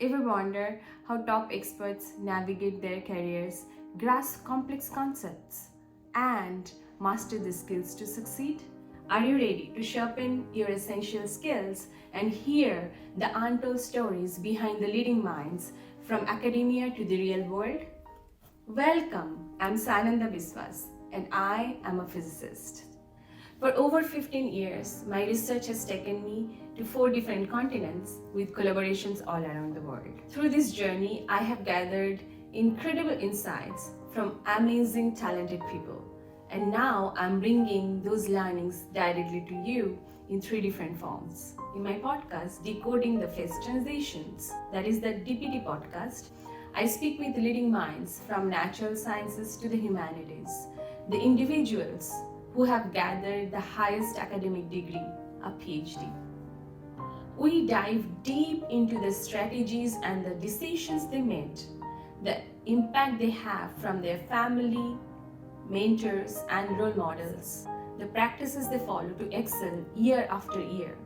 Ever wonder how top experts navigate their careers, grasp complex concepts, and master the skills to succeed? Are you ready to sharpen your essential skills and hear the untold stories behind the leading minds from academia to the real world? Welcome, I'm Sananda Biswas, and I am a physicist. For over 15 years, my research has taken me to 4 different continents with collaborations all around the world. Through this journey, I have gathered incredible insights from amazing, talented people. And now I'm bringing those learnings directly to you in 3 different forms. In my podcast, Decoding the Phase Transitions, that is the DPT Podcast, I speak with leading minds from natural sciences to the humanities, the individuals who have gathered the highest academic degree, a PhD. We dive deep into the strategies and the decisions they made, the impact they have from their family, mentors, and role models, the practices they follow to excel year after year.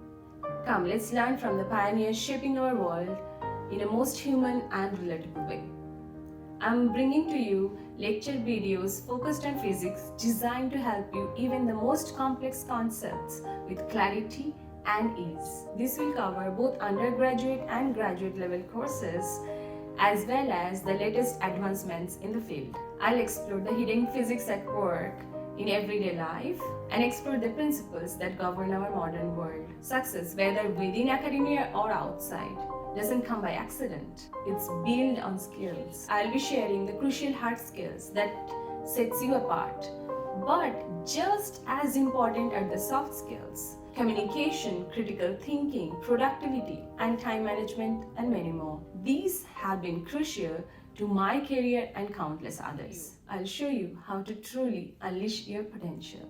Come, let's learn from the pioneers shaping our world in a most human and relatable way. I'm bringing to you lecture videos focused on physics designed to help you even the most complex concepts with clarity and ease. This will cover both undergraduate and graduate level courses as well as the latest advancements in the field. I'll explore the hidden physics at work in everyday life and explore the principles that govern our modern world. Success, whether within academia or outside, doesn't come by accident. It's built on skills. I'll be sharing the crucial hard skills that sets you apart. But just as important are the soft skills: communication, critical thinking, productivity, and time management, and many more. These have been crucial to my career and countless others. I'll show you how to truly unleash your potential.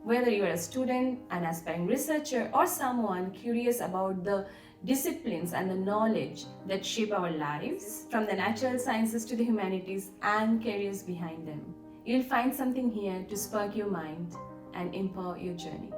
Whether you are a student, an aspiring researcher, or someone curious about the disciplines and the knowledge that shape our lives, from the natural sciences to the humanities and careers behind them, you'll find something here to spark your mind and empower your journey.